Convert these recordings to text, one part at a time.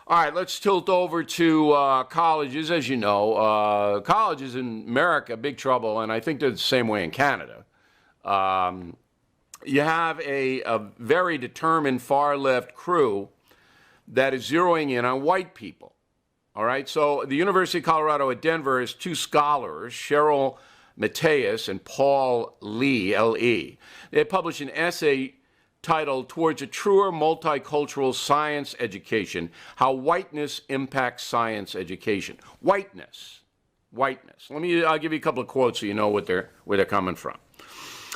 All right, let's tilt over to colleges. As you know, colleges in America, big trouble, and I think they're the same way in Canada. Um, you have a very determined far-left crew that is zeroing in on white people. All right, so the University of Colorado at Denver has two scholars, Cheryl Mateus and Paul Lee, L.E. They published an essay titled Towards a Truer Multicultural Science Education, How Whiteness Impacts Science Education. Whiteness. I'll give you a couple of quotes so you know where they're coming from.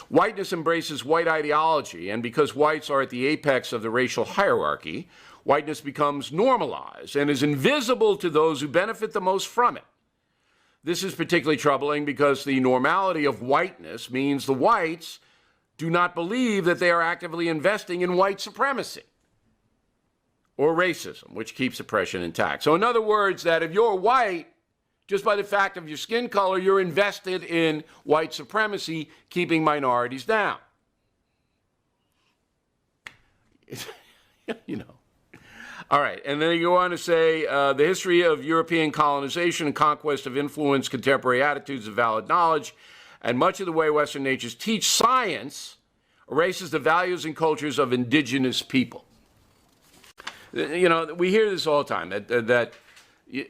Whiteness embraces white ideology, and because whites are at the apex of the racial hierarchy, whiteness becomes normalized and is invisible to those who benefit the most from it. This is particularly troubling because the normality of whiteness means the whites do not believe that they are actively investing in white supremacy or racism, which keeps oppression intact. So in other words, that if you're white, just by the fact of your skin color, you're invested in white supremacy, keeping minorities down. You know. All right, and then you go on to say, the history of European colonization and conquest of influence, contemporary attitudes of valid knowledge, and much of the way Western natures teach science erases the values and cultures of indigenous people. You know, we hear this all the time, that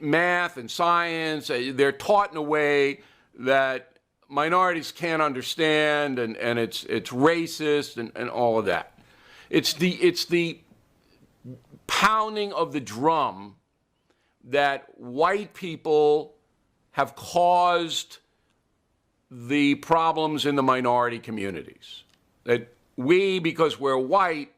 math and science, they're taught in a way that minorities can't understand, and it's racist and all of that. It's the pounding of the drum that white people have caused the problems in the minority communities. That we, because we're white,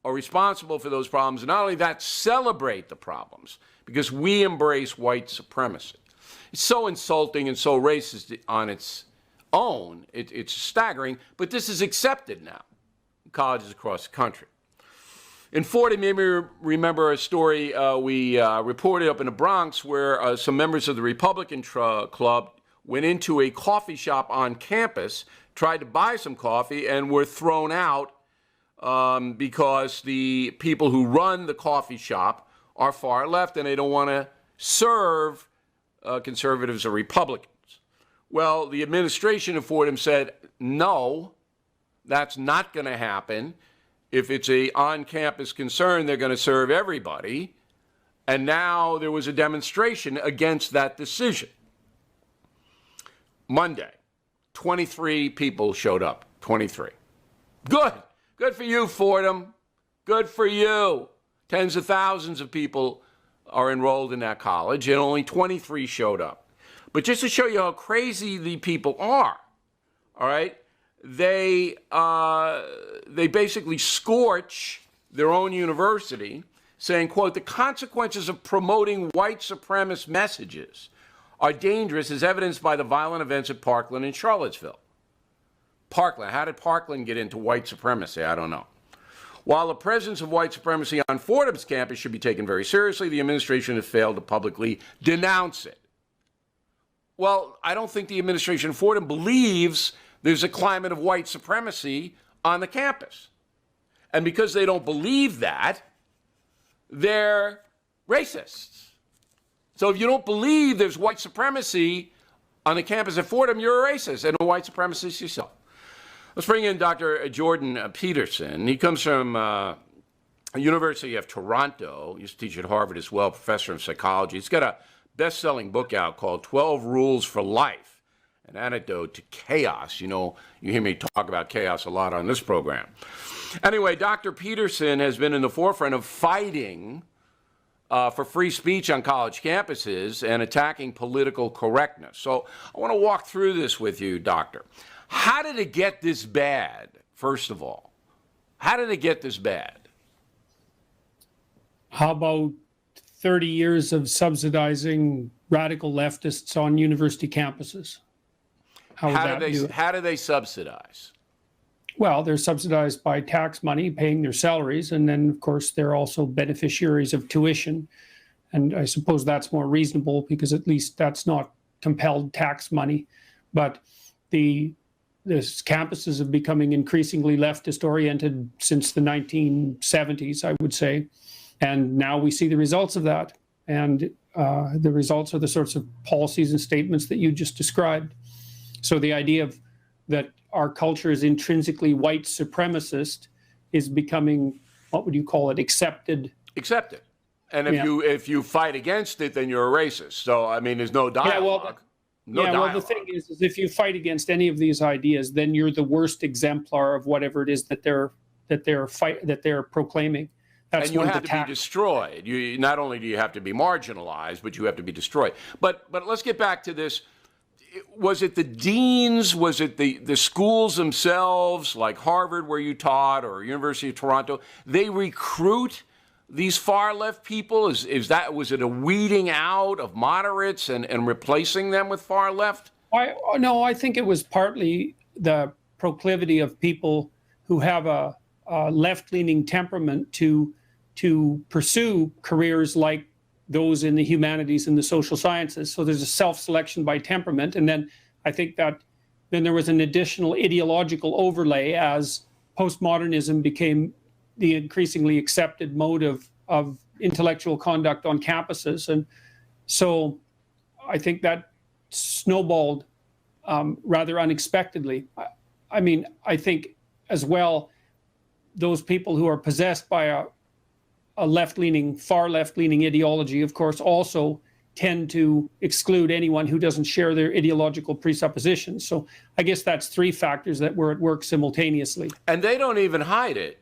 are responsible for those problems. And not only that, celebrate the problems because we embrace white supremacy. It's so insulting and so racist on its own. It's staggering, but this is accepted now in colleges across the country. In Fordham, you may remember a story we reported up in the Bronx where some members of the Republican Club went into a coffee shop on campus, tried to buy some coffee, and were thrown out because the people who run the coffee shop are far left and they don't want to serve conservatives or Republicans. Well, the administration of Fordham said, no, that's not going to happen. If it's a on-campus concern, they're going to serve everybody. And now there was a demonstration against that decision. Monday, 23 people showed up. 23. Good. Good for you, Fordham. Good for you. Tens of thousands of people are enrolled in that college, and only 23 showed up. But just to show you how crazy the people are, all right, they basically scorch their own university, saying, quote, the consequences of promoting white supremacist messages are dangerous as evidenced by the violent events at Parkland and Charlottesville. Parkland, how did Parkland get into white supremacy? I don't know. While the presence of white supremacy on Fordham's campus should be taken very seriously, the administration has failed to publicly denounce it. Well, I don't think the administration of Fordham believes there's a climate of white supremacy on the campus. And because they don't believe that, they're racists. So if you don't believe there's white supremacy on the campus at Fordham, you're a racist and a white supremacist yourself. Let's bring in Dr. Jordan Peterson. He comes from University of Toronto. He used to teach at Harvard as well, professor of psychology. He's got a best-selling book out called 12 Rules for Life, an antidote to chaos. You know, you hear me talk about chaos a lot on this program. Anyway, Dr. Peterson has been in the forefront of fighting for free speech on college campuses and attacking political correctness. So I want to walk through this with you, Doctor. How did it get this bad, first of all? How did it get this bad? How about 30 years of subsidizing radical leftists on university campuses? How do they subsidize? Well, they're subsidized by tax money, paying their salaries, and then, of course, they're also beneficiaries of tuition. And I suppose that's more reasonable because at least that's not compelled tax money. But the campuses have becoming increasingly leftist-oriented since the 1970s, I would say. And now we see the results of that. And the results are the sorts of policies and statements that you just described. So the idea of that our culture is intrinsically white supremacist is becoming, what would you call it, accepted. Accepted. And if you fight against it, then you're a racist. So, I mean, there's no dialogue. Well, the thing is if you fight against any of these ideas, then you're the worst exemplar of whatever it is that they're proclaiming. That's and you have to be destroyed. You not only do you have to be marginalized, but you have to be destroyed. But let's get back to this. Was it the deans? Was it the schools themselves, like Harvard, where you taught, or University of Toronto? They recruit these far left people? Was it a weeding out of moderates and replacing them with far left? No, I think it was partly the proclivity of people who have a left-leaning temperament to pursue careers like those in the humanities and the social sciences. So there's a self-selection by temperament. And then I think that then there was an additional ideological overlay as postmodernism became the increasingly accepted mode of intellectual conduct on campuses. And so I think that snowballed rather unexpectedly. I mean, I think as well, those people who are possessed by a far left-leaning ideology, of course, also tend to exclude anyone who doesn't share their ideological presuppositions. So I guess that's three factors that were at work simultaneously. And they don't even hide it.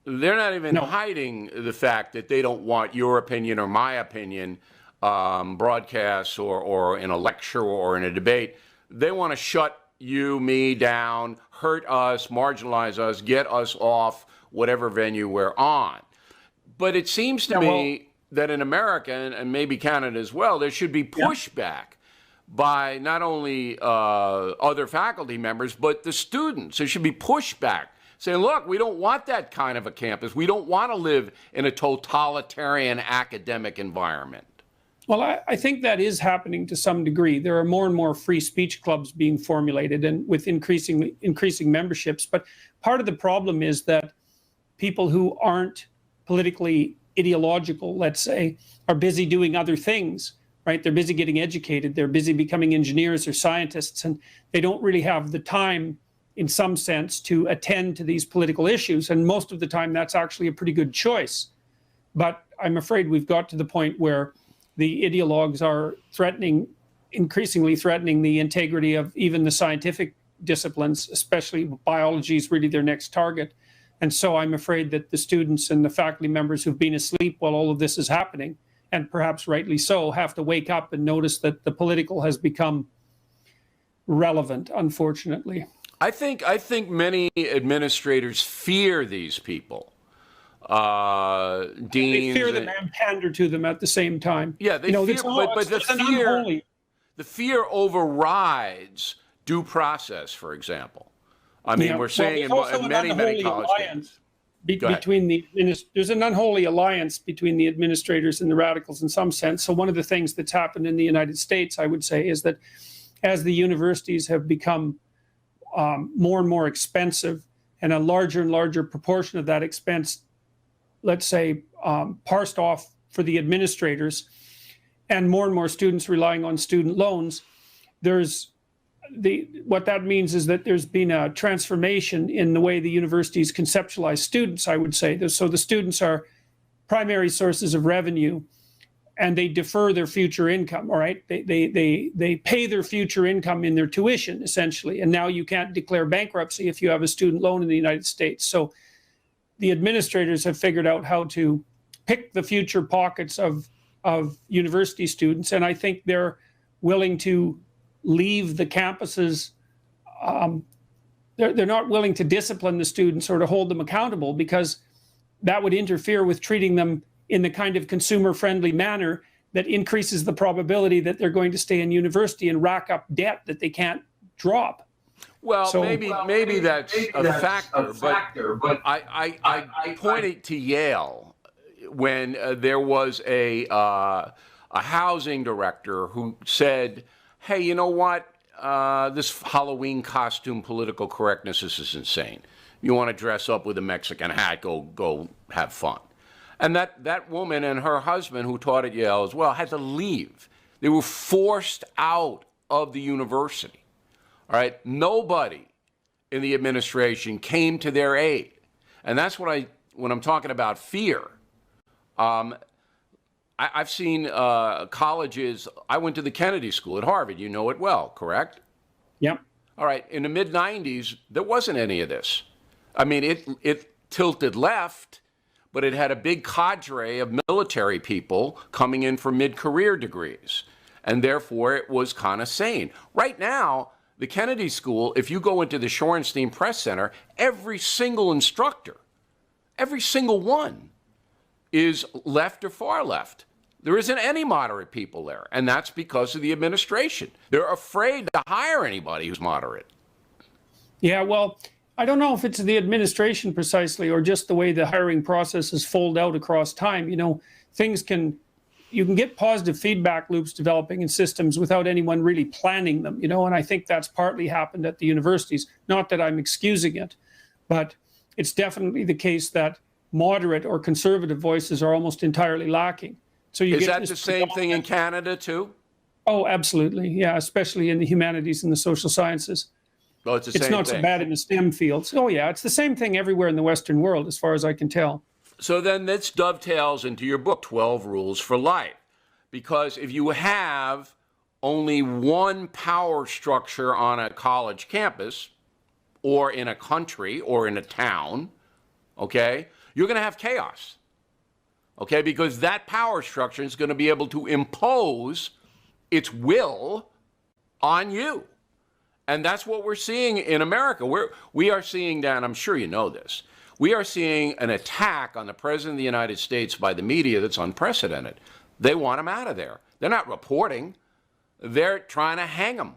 They're not even hiding the fact that they don't want your opinion or my opinion broadcast or in a lecture or in a debate. They want to shut you, me down, hurt us, marginalize us, get us off whatever venue we're on. But it seems to me that in America, and maybe Canada as well, there should be pushback by not only other faculty members, but the students. There should be pushback saying, look, we don't want that kind of a campus. We don't want to live in a totalitarian academic environment. Well, I think that is happening to some degree. There are more and more free speech clubs being formulated and with increasing memberships. But part of the problem is that people who aren't politically ideological, let's say, are busy doing other things, right? They're busy getting educated. They're busy becoming engineers or scientists, and they don't really have the time, in some sense, to attend to these political issues. And most of the time, that's actually a pretty good choice. But I'm afraid we've got to the point where the ideologues are increasingly threatening the integrity of even the scientific disciplines, especially biology is really their next target. And so I'm afraid that the students and the faculty members who've been asleep while all of this is happening, and perhaps rightly so, have to wake up and notice that the political has become relevant, unfortunately. I think many administrators fear these people. Deans. They fear them and pander to them at the same time. Yeah, they fear, but the fear overrides due process, for example. I mean, we're saying in many college campuses. There's an unholy alliance between the administrators and the radicals in some sense. So one of the things that's happened in the United States, I would say, is that as the universities have become more and more expensive, and a larger and larger proportion of that expense, let's say, parsed off for the administrators, and more students relying on student loans, what that means is that there's been a transformation in the way the universities conceptualize students, I would say. So the students are primary sources of revenue, and they defer their future income, all right? They pay their future income in their tuition, essentially. And now you can't declare bankruptcy if you have a student loan in the United States. So the administrators have figured out how to pick the future pockets of university students, and I think they're willing to leave the campuses. They're not willing to discipline the students or to hold them accountable, because that would interfere with treating them in the kind of consumer-friendly manner that increases the probability that they're going to stay in university and rack up debt that they can't drop. Well, so, maybe that's a factor, but I pointed to Yale when there was a housing director who said, hey, you know what? This Halloween costume political correctness, this is insane. You want to dress up with a Mexican hat, go have fun. And that woman and her husband, who taught at Yale as well, had to leave. They were forced out of the university. All right? Nobody in the administration came to their aid. And that's what when I'm talking about fear. I've seen colleges. I went to the Kennedy School at Harvard. You know it well, correct? Yep. All right. In the mid-'90s, there wasn't any of this. I mean, it tilted left, but it had a big cadre of military people coming in for mid-career degrees. And therefore, it was kind of sane. Right now, the Kennedy School, if you go into the Shorenstein Press Center, every single instructor, every single one, is left or far left. There isn't any moderate people there, and that's because of the administration. They're afraid to hire anybody who's moderate. Yeah, well, I don't know if it's the administration precisely or just the way the hiring processes fold out across time. You know, you can get positive feedback loops developing in systems without anyone really planning them, you know, and I think that's partly happened at the universities. Not that I'm excusing it, but it's definitely the case that moderate or conservative voices are almost entirely lacking. So Is that the same thing in Canada too? Oh, absolutely. Yeah, especially in the humanities and the social sciences. Well, it's the same It's not thing. so bad in the STEM fields. Oh, yeah, it's the same thing everywhere in the Western world, as far as I can tell. So then this dovetails into your book, 12 Rules for Life. Because if you have only one power structure on a college campus, or in a country, or in a town, okay, you're going to have chaos. Okay, because that power structure is going to be able to impose its will on you. And that's what we're seeing in America. We are seeing, Dan, I'm sure you know this, we are seeing an attack on the President of the United States by the media that's unprecedented. They want him out of there. They're not reporting. They're trying to hang him.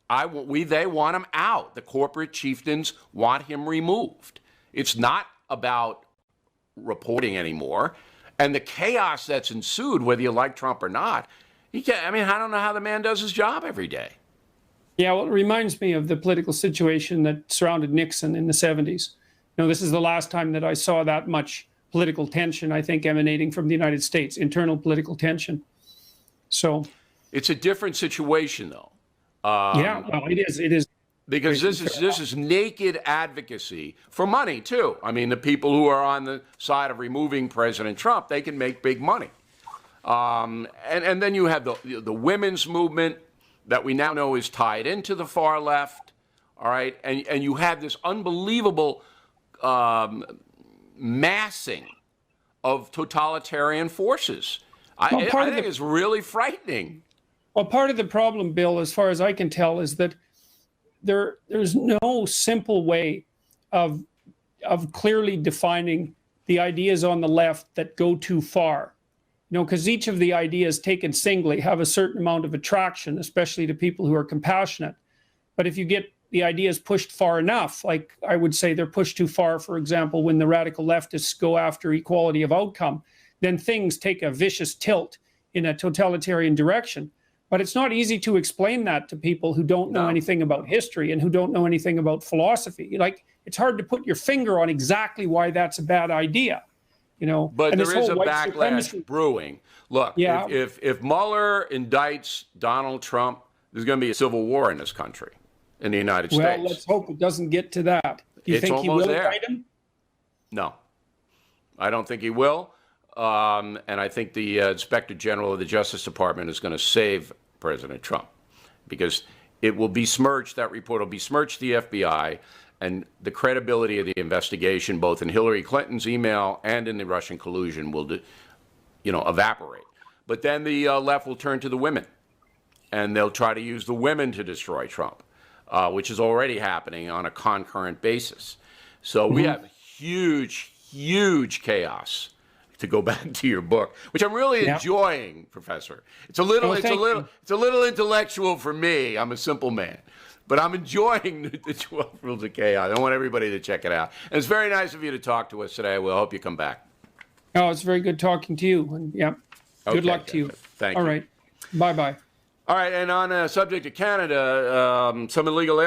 They want him out. The corporate chieftains want him removed. It's not about reporting anymore. And the chaos that's ensued, whether you like Trump or not, I don't know how the man does his job every day. Yeah, well, it reminds me of the political situation that surrounded Nixon in the 70s. You know, this is the last time that I saw that much political tension, I think, emanating from the United States, internal political tension. So it's a different situation, though. Yeah, well, it is. Because this is naked advocacy for money, too. I mean, the people who are on the side of removing President Trump, they can make big money. And then you have the women's movement that we now know is tied into the far left, all right? And you have this unbelievable massing of totalitarian forces. I think it's really frightening. Well, part of the problem, Bill, as far as I can tell, is that there's no simple way of clearly defining the ideas on the left that go too far. You know, because each of the ideas taken singly have a certain amount of attraction, especially to people who are compassionate. But if you get the ideas pushed far enough, like I would say they're pushed too far, for example, when the radical leftists go after equality of outcome, then things take a vicious tilt in a totalitarian direction. But it's not easy to explain that to people who don't know anything about history and who don't know anything about philosophy. Like, it's hard to put your finger on exactly why that's a bad idea, you know. But there is a backlash brewing. Look, yeah. if Mueller indicts Donald Trump, there's going to be a civil war in this country, in the United States. Well, let's hope it doesn't get to that. Do you think he will indict him? No, I don't think he will. And I think the Inspector General of the Justice Department is going to save President Trump, because it will besmirch, that report will besmirch the FBI, and the credibility of the investigation, both in Hillary Clinton's email and in the Russian collusion, will, evaporate. But then the left will turn to the women, and they'll try to use the women to destroy Trump, which is already happening on a concurrent basis. So we have huge, huge chaos. To go back to your book, which I'm really enjoying, Professor. It's a little intellectual for me. I'm a simple man, but I'm enjoying the 12 Rules of Chaos. I want everybody to check it out. And it's very nice of you to talk to us today. We'll hope you come back. Oh, it's very good talking to you. And good luck to you. Thank you. All right. Bye-bye. All right. And on the subject of Canada, some illegal